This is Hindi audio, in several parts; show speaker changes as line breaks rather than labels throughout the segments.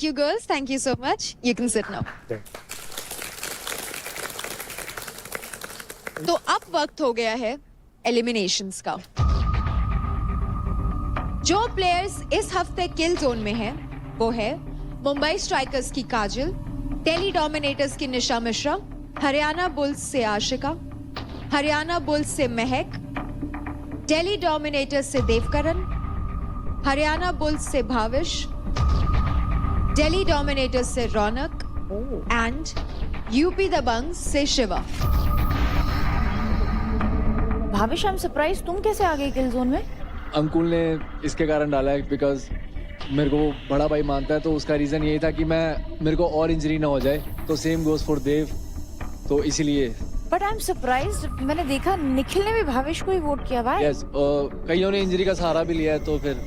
Thank you, girls. Thank you so much. You can sit now. तो अब वक्त हो गया है एलिमिनेशंस का। जो प्लेयर्स इस हफ्ते किल जोन में हैं, वो है मुंबई स्ट्राइकर्स की काजल, दिल्ली डोमिनेटर्स की निशा मिश्रा, हरियाणा बुल्स से आशिका, हरियाणा बुल्स से महक, दिल्ली डोमिनेटर्स से देवकरण, हरियाणा बुल्स से भाविश, दिल्ली डोमिनेटर्स से रौनक एंड यूपी दबंग से Shiva.
Bhavish, I am surprise, तुम कैसे आ गए किल जोन में?
अंकुल ने इसके कारण डाला है बिकॉज मेरे को बड़ा भाई मानता है, तो उसका रीजन यही था कि मेरे को और इंजरी ना हो जाए, तो सेम गोज फॉर देव, तो इसीलिए।
बट आई एम सरप्राइज, मैंने देखा निखिल ने भी भाविश को ही वोट किया भाई।
यस, कईयों ने इंजरी का सहारा भी लिया है, तो फिर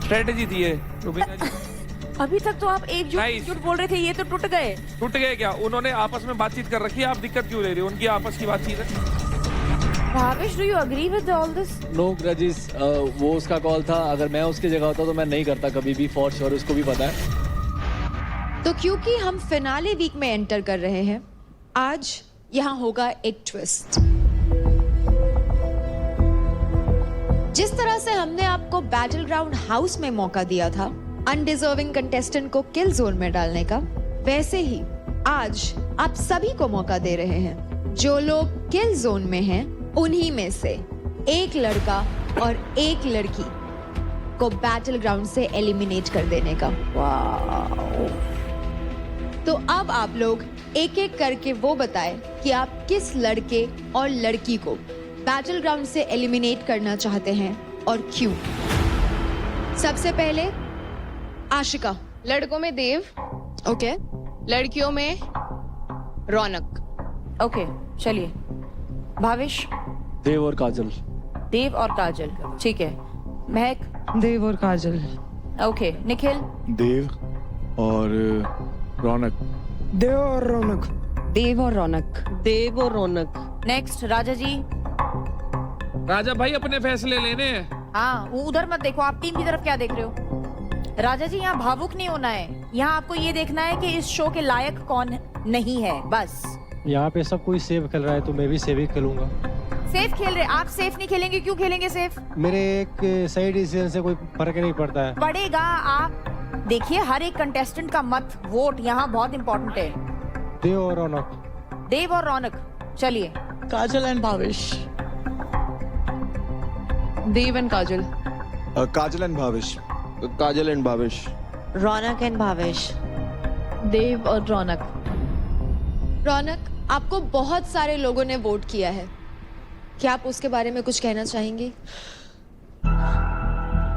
स्ट्रेटेजी थी ये रुबीना जी।
अभी तक तो आप एक झूठ बोल रहे थे, ये तो टूट गए।
टूट गए क्या? उन्होंने आपस में बातचीत कर रखी है, आप दिक्कत क्यों ले रहे हो? उनकी आपस की बातचीत है।
Bhavish, do you agree with all this?
No grudges, वो उसका कॉल था। अगर मैं उसकी जगह होता तो मैं नहीं करता कभी भी, फॉर श्योर, उसको भी पता है।
तो क्योंकि हम फिनाले वीक में एंटर कर रहे हैं, आज यहां होगा एक ट्विस्ट। जिस तरह से हमने आपको बैटल ग्राउंड हाउस में मौका दिया था अनडिजर्विंग कंटेस्टेंट को किल जोन में डालने का, वैसे ही आज आप सभी को मौका दे रहे हैं। जो लोग किल जोन में हैं, उन्हीं में से एक लड़का और एक लड़की को बैटल ग्राउंड से एलिमिनेट कर देने का।
वाओ।
तो अब आप लोग एक एक करके वो बताएं कि आप किस लड़के और लड़की को बैटल ग्राउंड से एलिमिनेट करना चाहते हैं और क्यों। सबसे पहले आशिका।
लड़कों में देव,
ओके।
लड़कियों में रौनक।
ओके, चलिए। भाविश?
देव और काजल।
देव और काजल, ठीक है। महक?
देव और काजल।
ओके। निखिल?
देव और रौनक।
देव और रौनक।
देव और रौनक। देव और रौनक।
नेक्स्ट राजा जी।
राजा भाई अपने फैसले लेने हैं।
हाँ, वो उधर मत देखो, आप टीम की तरफ क्या देख रहे हो? राजा जी, यहाँ भावुक नहीं होना है, यहाँ आपको ये देखना है कि इस शो के लायक कौन नहीं है, बस।
यहाँ पे सब कोई सेफ खेल रहा है, तो मैं भी सेफ ही खेलूंगा।
सेफ खेल रहे? आप सेफ नहीं खेलेंगे, क्यों खेलेंगे सेफ?
मेरे एक सही डिसीजन से कोई फर्क नहीं पड़ता है।
पड़ेगा। आप देखिए, हर एक कंटेस्टेंट का मत, वोट यहाँ बहुत इंपॉर्टेंट है।
देव और रौनक।
देव और रौनक, चलिए।
Kajal and Bhavish.
Dev and Kajal.
Kajal and Bhavish.
Kajal and Bhavish.
Raunak and Bhavish.
Dev और रौनक।
रौनक, आपको बहुत सारे लोगों ने वोट किया है, क्या आप उसके बारे में कुछ कहना चाहेंगी?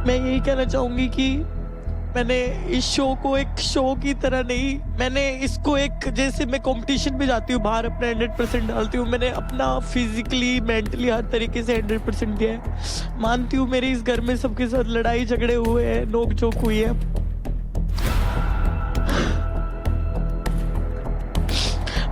मैं यही कहना चाहूंगी कि मैंने इस शो को एक शो की तरह नहीं, मैंने इसको एक, जैसे मैं कंपटीशन में जाती हूँ बाहर अपना 100% डालती हूँ, मैंने अपना फिजिकली मेंटली हर तरीके से 100% दिया है। मानती हूँ मेरे इस घर में सबके साथ लड़ाई झगड़े हुए हैं, नोक झोंक हुई है,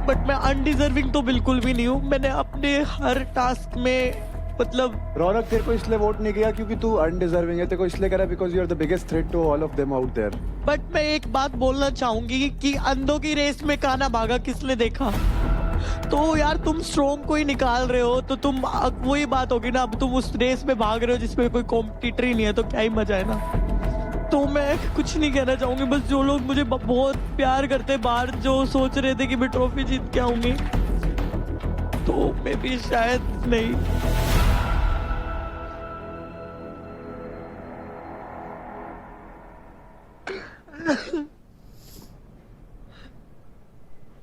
बट मैं अनडिजर्विंग तो बिल्कुल भी नहीं हूँ। मैंने अपने हर टास्क में, मतलब
रौनक, तेरे को इसलिए वोट नहीं किया क्योंकि तू अनडिजर्विंग है, तेरे को इसलिए करा because you are the biggest threat to all of them out there.
But मैं एक बात बोलना चाहूंगी कि अंधों की रेस में काना भागा किसने देखा? तो यार तुम स्ट्रोंग को ही निकाल रहे हो, तो तुम वही बात होगी ना, अब तुम उस रेस में भाग रहे हो जिसमें कोई कॉम्पिटिटर ही नहीं है, तो क्या ही मजा है ना। तो मैं कुछ नहीं कहना चाहूंगी, बस जो लोग मुझे बहुत प्यार करते बाहर, जो सोच रहे थे कि मैं ट्रॉफी जीत के आऊंगी, तो मैं भी शायद नहीं।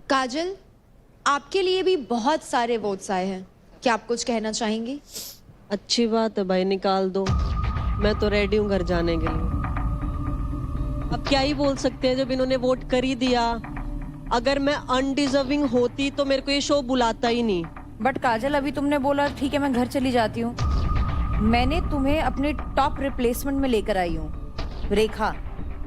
काजल, आपके लिए भी बहुत सारे वोट्स आए हैं, क्या आप कुछ कहना चाहेंगी?
अच्छी बात है भाई, निकाल दो, मैं तो रेडी हूँ घर जाने के लिए। अब क्या ही बोल सकते हैं जब इन्होंने वोट कर ही दिया। अगर मैं अनडिजर्विंग होती तो मेरे को ये शो बुलाता ही नहीं।
बट काजल, अभी तुमने बोला ठीक है मैं घर चली जाती हूँ, मैंने तुम्हें अपने टॉप रिप्लेसमेंट में लेकर आई हूँ, रेखा।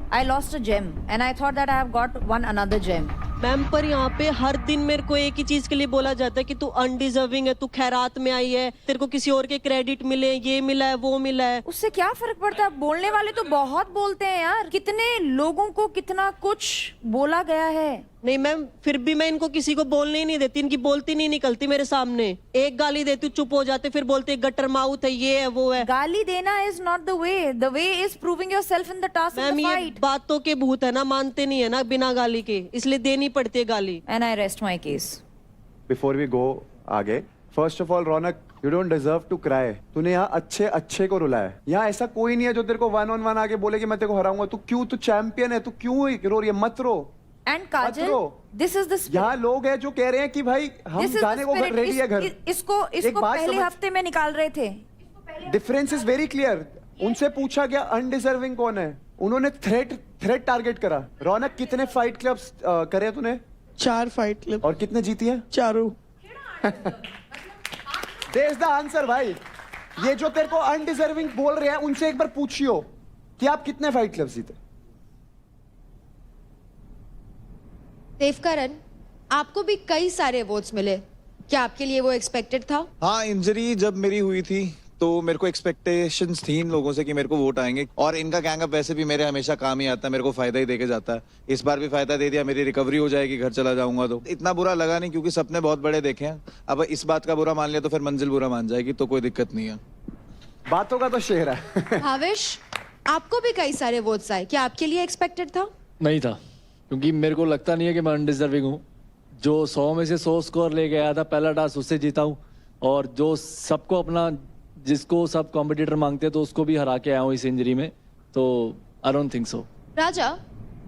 I lost a gem and I thought that I have got one another gem.
Ma'am पर यहाँ पे हर दिन मेरे को एक ही चीज के लिए बोला जाता है कि तू अनडिजर्विंग है, तू खैरात में आई है, तेरे को किसी और के क्रेडिट मिले, ये मिला है, वो मिला है।
उससे क्या फर्क पड़ता है? बोलने वाले तो बहुत बोलते हैं यार, कितने लोगों को कितना कुछ बोला गया है।
नहीं मैम, फिर भी मैं इनको किसी को बोलने ही नहीं देती, इनकी बोलती नहीं निकलती मेरे सामने। एक गाली देती हूँ, चुप हो जाते, फिर बोलते गटर माउथ है, ये है, वो है।
गाली देना is not the way is proving yourself in the task of
ma'am
the
ये
फाइट।
बातों के भूत है ना, मानते नहीं है ना बिना गाली के, इसलिए देनी पड़ती है गाली।
And I rest my case.
Before we go आगे, first of all Raunak, you don't deserve to cry. तूने यहाँ अच्छे को रुलाया है। यहाँ ऐसा कोई नहीं है जो तेरे को 1-on-1 आके बोले कि मैं तेरे को हराऊंगा। तू चैंपियन है, तू क्यों रो रही है? मत रो।
And Kajal, this is the
यहाँ लोग हैं जो कह रहे हैं कि भाई हम जाने को रेडी है घर।
इसको पहले हफ्ते में निकाल रहे थे।
Difference is very clear. उनसे पूछा गया अनडिजर्विंग कौन है, उन्होंने थ्रेट टारगेट करा। रौनक, कितने फाइट क्लब्स करे तूने?
4 फाइट क्लब।
और कितने जीती है?
चारों।
देयर द आंसर भाई। ये जो तेरे को अनडिजर्विंग बोल रहे हैं उनसे एक बार पूछियो कि आप कितने फाइट क्लब्स जीते।
देवकरण, आपको भी कई सारे वोट्स मिले, क्या आपके लिए वो एक्सपेक्टेड था?
हाँ, इंजरी जब मेरी हुई थी तो मेरे को एक्सपेक्टेशंस थी इन लोगों से कि मेरे को वोट आएंगे, और इनका गैंगअप वैसे भी मेरे हमेशा काम ही आता है, मेरे को फायदा ही देके जाता है। इस बार भी फायदा दे दिया, मेरी रिकवरी हो जाएगी, घर चला जाऊंगा। तो इतना बुरा लगा नहीं, क्योंकि सपने बहुत बड़े देखे हैं। अब इस बात का बुरा मान लिया तो फिर मंजिल बुरा मान जाएगी, तो कोई दिक्कत नहीं है।
बातों का तो शेर है।
भाविश, आपको भी कई सारे वोट्स आए, क्या आपके लिए एक्सपेक्टेड था?
नहीं था, क्योंकि मेरे को लगता नहीं है कि मैं अनडिजर्विंग हूँ। जो 100 में से 100 स्कोर ले गया था पहला टास्क, उससे जीता हूँ। और जो सबको अपना, जिसको सब कॉम्पिटिटर मांगते हैं, तो उसको भी हरा के आया हूँ इस इंजरी में। तो I don't think so.
Raja,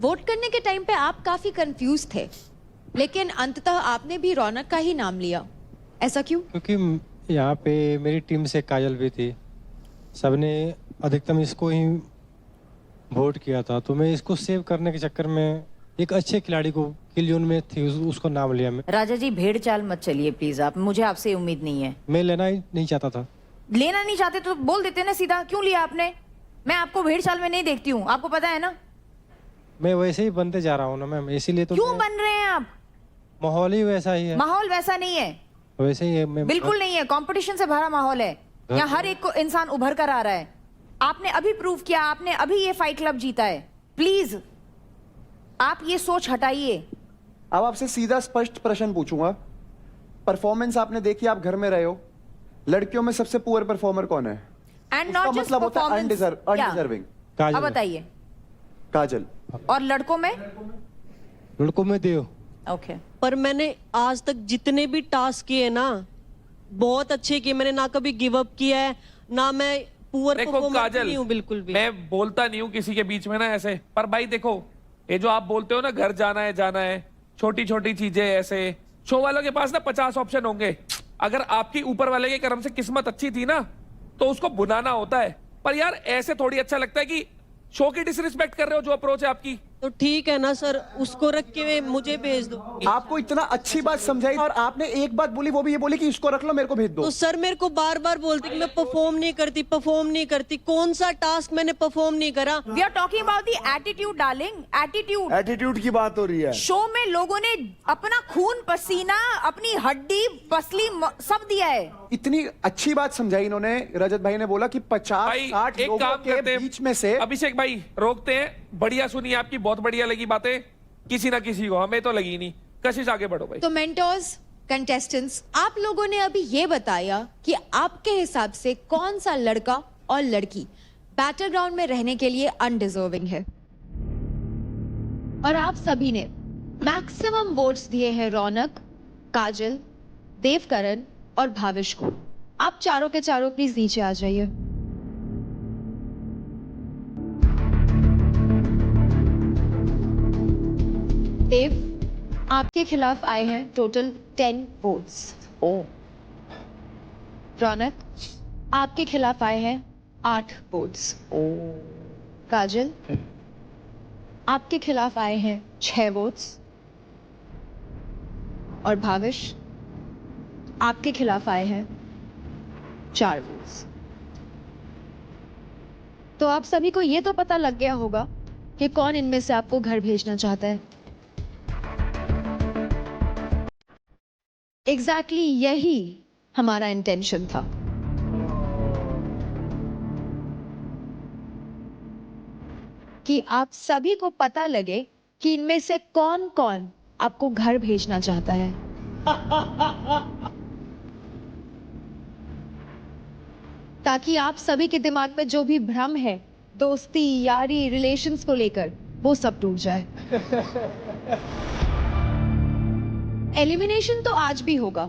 vote करने के टाइम पे आप काफी कंफ्यूज थे, लेकिन अंततः आपने भी रौनक का ही नाम लिया, ऐसा क्यों?
क्योंकि यहाँ पे मेरी टीम से काजल भी थी, सबने अधिकतम इसको ही वोट किया था, तो मैं इसको सेव करने के चक्कर में एक अच्छे खिलाड़ी को किल जोन में थी, उसको नाम लिया मैं।
राजा जी, भेड़ चाल मत चलिए प्लीज, आप, मुझे आपसे उम्मीद नहीं है।
मैं लेना ही नहीं चाहता था।
लेना नहीं चाहते तो बोल देते ना सीधा, क्यों लिया आपने? मैं आपको भेड़ चाल में नहीं देखती हूँ, आपको पता है ना।
मैं वैसे ही बनते जा रहा हूँ ना मैम, इसीलिए तो।
क्यों बन रहे हैं आप?
माहौल ही वैसा ही है।
माहौल वैसा नहीं है,
वैसे ही है मैं।
बिल्कुल नहीं है, कंपटीशन से भरा माहौल है। यहाँ हर एक को इंसान उभर कर आ रहा है। आपने अभी प्रूव किया, आपने अभी ये फाइट क्लब जीता है। प्लीज आप ये सोच हटाइए।
अब आपसे सीधा स्पष्ट प्रश्न पूछूंगा। परफॉर्मेंस आपने देखी, आप घर में रहे हो, लड़कियों में सबसे पुअर परफॉर्मर कौन है?
एंड
उसका
नॉट जस्ट
मतलब होता है अनडिजर्विंग।
अब बताइए।
काजल।
और लड़कों में?
लड़कों में देव।
ओके।
पर मैंने आज तक जितने भी टास्क किए ना, बहुत अच्छे किए। मैंने ना कभी गिव अप किया है, ना मैं पुअर
देखो
परफॉर्मर
काजल,
नहीं हूँ बिल्कुल भी।
मैं बोलता नहीं हूँ किसी के बीच में ना ऐसे, पर भाई देखो, ये जो आप बोलते हो ना, घर जाना है, छोटी छोटी चीजें ऐसे, शो वालों के पास ना 50 ऑप्शन होंगे। अगर आपकी ऊपर वाले के कर्म से किस्मत अच्छी थी ना, तो उसको बुलाना होता है। पर यार ऐसे थोड़ी अच्छा लगता है कि शो की डिसरिस्पेक्ट कर रहे हो, जो अप्रोच है आपकी।
तो ठीक है ना सर, उसको रख के मुझे भेज दो।
आपको इतना अच्छी बात समझाई और आपने एक बात बोली, वो भी ये बोली कि इसको रख लो, मेरे को भेज दो।
तो सर मेरे को बार बार बोलते कि मैं परफॉर्म नहीं करती। कौन सा टास्क मैंने परफॉर्म नहीं करा?
We are talking about the attitude darling, attitude.
Attitude की बात हो रही है।
शो में लोगों ने अपना खून पसीना, अपनी हड्डी पसली सब दिया है।
इतनी अच्छी बात समझाई इन्होंने। रजत भाई ने बोला कि 50-60
एक
लोगों
काम
के
करते हैं,
बीच में से।
अभिषेक भाई रोकते हैं। बढ़िया सुनी आपकी, बहुत बढ़िया लगी बातें, किसी ना किसी को, हमें तो लगी नहीं। कशिश आगे बढ़ो भाई।
तो मेंटर्स, कंटेस्टेंट्स, आप लोगों ने अभी ये बताया कि आपके हिसाब से कौन सा लड़का और लड़की बैटल ग्राउंड में रहने के लिए अनडिजर्विंग है, और आप सभी ने मैक्सिमम वोट्स दिए हैं रौनक, काजल, देवकरण और भाविश को। आप चारों के चारों प्लीज नीचे आ जाइए। देव, आपके खिलाफ आए हैं टोटल 10 वोट्स। रौनक, आपके खिलाफ आए हैं 8 वोट्स। काजल, आपके खिलाफ आए हैं 6 वोट्स। और भाविश, आपके खिलाफ आए हैं 4 वोट्स। तो आप सभी को ये तो पता लग गया होगा कि कौन इनमें से आपको घर भेजना चाहता है। एग्जैक्टली यही हमारा इंटेंशन था। कि आप सभी को पता लगे कि इनमें से कौन कौन आपको घर भेजना चाहता है। ताकि आप सभी के दिमाग में जो भी भ्रम है दोस्ती यारी रिलेशंस को लेकर वो सब टूट जाए। एलिमिनेशन तो आज भी होगा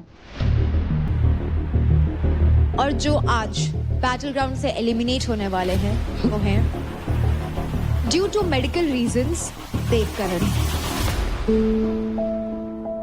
और जो आज बैटल ग्राउंड से एलिमिनेट होने वाले हैं वो हैं due to medical reasons Devkaran.